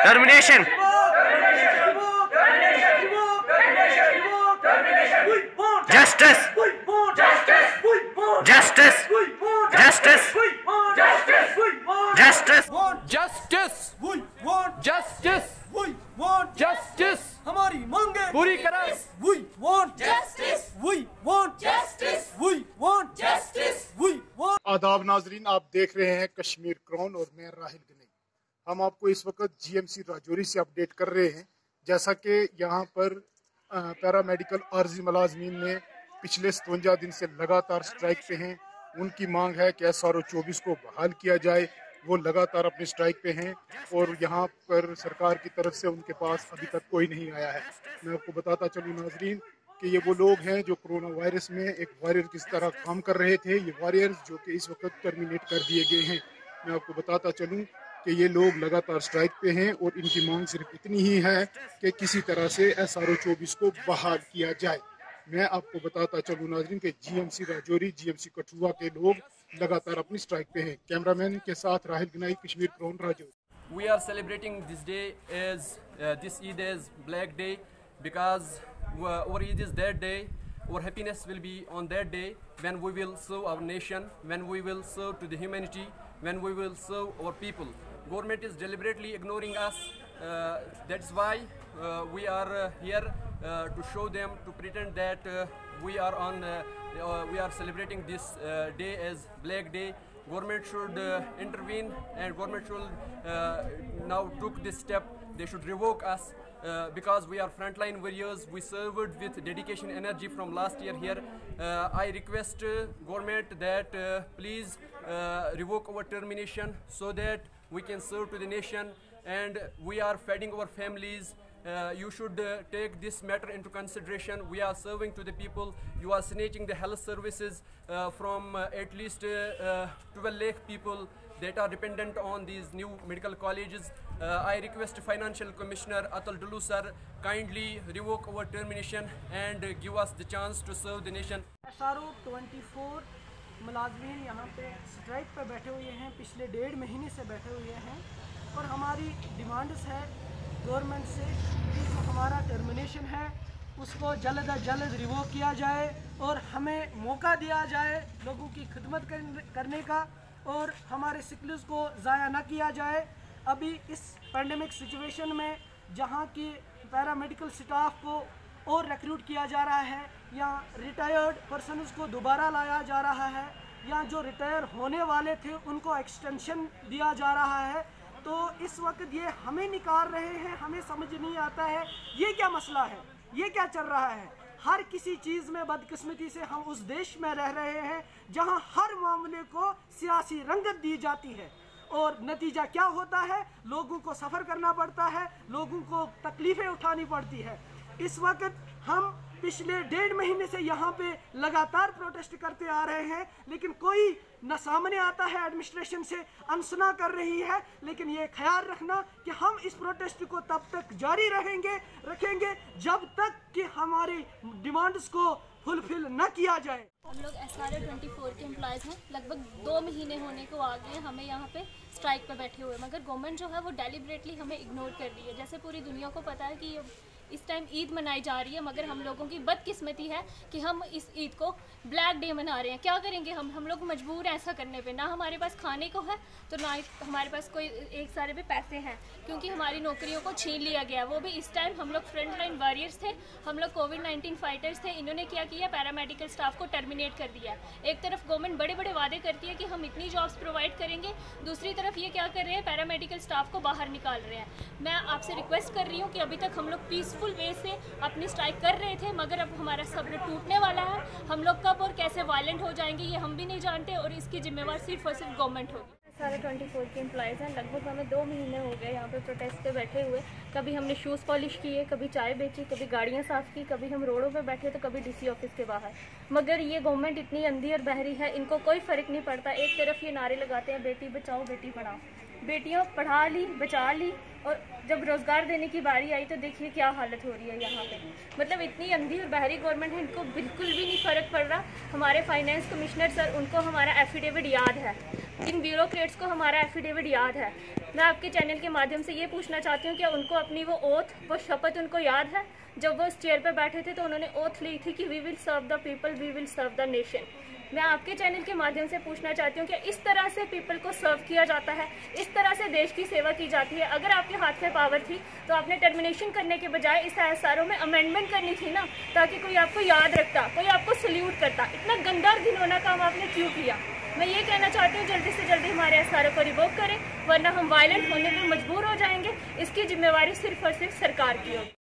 Termination. Justice. Justice. Justice. Justice. Justice. We want Justice. We want Justice. हमारी मांगे पूरी करें. We want Justice. We want Justice. We want Justice. We want आदाब नाजरीन, आप देख रहे हैं कश्मीर क्राउन और मैं राहिल गनी। हम आपको इस वक्त जीएमसी राजौरी से अपडेट कर रहे हैं। जैसा कि यहाँ पर पैरामेडिकल आर्जी मुलाजमीन ने पिछले 57 दिन से लगातार स्ट्राइक पे हैं। उनकी मांग है कि SRO 24 को बहाल किया जाए। वो लगातार अपने स्ट्राइक पे हैं और यहाँ पर सरकार की तरफ से उनके पास अभी तक कोई नहीं आया है। मैं आपको बताता चलूँ नाजरीन कि ये वो लोग हैं जो कोरोना वायरस में एक वॉरियर किस तरह काम कर रहे थे। ये वॉरियर्स जो कि इस वक्त टर्मिनेट कर दिए गए हैं। मैं आपको बताता चलूँ कि ये लोग लगातार स्ट्राइक पे हैं और इनकी मांग सिर्फ इतनी ही है कि किसी तरह से SRO 24 को बहाल किया जाए। मैं आपको बताता चलूँ नाजरीन कि जीएमसी राजौरी, जीएमसी कठुआ के लोग लगातार अपनी स्ट्राइक पे हैं। कैमरामैन के साथ Rahil Ganai, Kashmir Crown, Rajouri. We are celebrating this day as this Eid as Black Day because our Eid is that day. Our happiness will be on that day when we will serve our nation, when we will serve to the humanity, when we will serve our people. Government is deliberately ignoring us. That's why we are here to show them, to pretend that we are celebrating this day as Black Day. Government should intervene, and government should now took this step. They should revoke us because we are frontline warriors. We served with dedication, energy from last year here. I request government that please revoke our termination so that we can serve to the nation, and we are feeding our families. You should take this matter into consideration. We are serving to the people. You are snatching the health services from at least 12 lakh people that are dependent on these new medical colleges. I request Financial Commissioner Atal Dulu sir kindly revoke our termination and give us the chance to serve the nation. SRO 24 मुलाजमीन यहाँ पे strike पे बैठे हुए हैं, पिछले 1.5 महीने से बैठे हुए हैं और हमारी डिमांड्स है गवर्नमेंट से कि जो हमारा टर्मिनेशन है उसको जल्द अज जल्द रिवोक किया जाए और हमें मौका दिया जाए लोगों की खिदमत करने का और हमारे सिकल्स को ज़ाया ना किया जाए। अभी इस पैंडेमिक सिचुएशन में जहाँ की पैरामेडिकल स्टाफ को और रिक्रूट किया जा रहा है या रिटायर्ड पर्सनस को दोबारा लाया जा रहा है या जो रिटायर होने वाले थे उनको एक्सटेंशन दिया जा रहा है, तो इस वक्त ये हमें निकाल रहे हैं। हमें समझ नहीं आता है ये क्या मसला है, ये क्या चल रहा है। हर किसी चीज़ में बदकिस्मती से हम उस देश में रह रहे हैं जहां हर मामले को सियासी रंगत दी जाती है और नतीजा क्या होता है, लोगों को सफ़र करना पड़ता है, लोगों को तकलीफ़ें उठानी पड़ती है। इस वक्त हम पिछले 1.5 महीने से यहाँ पे लगातार प्रोटेस्ट करते आ रहे हैं, लेकिन कोई न सामने आता है, एडमिनिस्ट्रेशन से अनसुना कर रही है। लेकिन ये ख्याल रखना कि हम इस प्रोटेस्ट को तब तक जारी रखेंगे जब तक कि हमारी डिमांड्स को फुलफिल न किया जाए। हम लोग SRO 24 के एम्प्लॉयज़ हैं। लगभग 2 महीने होने को आ गए हमें यहाँ पे स्ट्राइक पे बैठे हुए, मगर गवर्नमेंट जो है वो डेलिबरेटली हमें इग्नोर कर रही है। जैसे पूरी दुनिया को पता है कि इस टाइम ईद मनाई जा रही है, मगर हम लोगों की बदकिस्मती है कि हम इस ईद को ब्लैक डे मना रहे हैं। क्या करेंगे हम लोग मजबूर हैं ऐसा करने पे। ना हमारे पास खाने को है तो ना हमारे पास कोई एक सारे पे पैसे हैं, क्योंकि हमारी नौकरियों को छीन लिया गया। वो भी इस टाइम हम लोग फ्रंट लाइन वॉरियर्स थे, हम लोग कोविड-19 फाइटर्स थे। इन्होंने क्या किया, पैरामेडिकल स्टाफ को टर्मिनेट कर दिया। एक तरफ गवर्नमेंट बड़े बड़े वादे करती है कि हम इतनी जॉब्स प्रोवाइड करेंगे, दूसरी तरफ ये क्या कर रहे हैं, पैरामेडिकल स्टाफ को बाहर निकाल रहे हैं। मैं आपसे रिक्वेस्ट कर रही हूँ कि अभी तक हम लोग पीसफुल वे से अपनी स्ट्राइक कर रहे थे, मगर अब हमारा सब्र टूटने वाला है। हम लोग कब और कैसे वायलेंट हो जाएंगे ये हम भी नहीं जानते और इसकी जिम्मेवार सिर्फ और सिर्फ गवर्नमेंट होगी। SRO 24 के एम्प्लॉयज़ हैं। लगभग हमें 2 महीने हो गए यहाँ पे प्रोटेस्ट पे बैठे हुए। कभी हमने शूज़ पॉलिश किए, कभी चाय बेची, कभी गाड़ियाँ साफ़ की, कभी हम रोडों पे बैठे तो कभी DC ऑफिस के बाहर। मगर ये गवर्नमेंट इतनी अंधी और बहरी है, इनको कोई फ़र्क नहीं पड़ता। एक तरफ ये नारे लगाते हैं बेटी बचाओ बेटी पढ़ाओ, बेटियों पढ़ा ली बचा ली, और जब रोज़गार देने की बारी आई तो देखिए क्या हालत हो रही है यहाँ पे। मतलब इतनी अंधी और बहरी गवर्नमेंट है, इनको बिल्कुल भी नहीं फ़र्क पड़ रहा। हमारे फाइनेंस कमिश्नर सर, उनको हमारा एफिडेविट याद है। इन ब्यूरोक्रेट्स को हमारा एफिडेविट याद है। मैं आपके चैनल के माध्यम से ये पूछना चाहती हूँ कि उनको अपनी वो ओथ, वो शपथ उनको याद है? जब वो इस चेयर पे बैठे थे तो उन्होंने ओथ ली थी कि we will serve the people, we will serve the nation. मैं आपके चैनल के माध्यम से पूछना चाहती हूँ कि इस तरह से पीपल को सर्व किया जाता है, इस तरह से देश की सेवा की जाती है? अगर आपके हाथ में पावर थी तो आपने टर्मिनेशन करने के बजाय इस ISRO में अमेंडमेंट करनी थी ना, ताकि कोई आपको याद रखता, कोई आपको सल्यूट करता। इतना गंदा घिनौना काम आपने क्यों किया? मैं ये कहना चाहती हूँ जल्दी से जल्दी हमारे ISRO को रिवोक करें, वरना हम वायलेंट होने पर मजबूर हो जाएंगे। इसकी जिम्मेवारी सिर्फ और सिर्फ सरकार की होगी।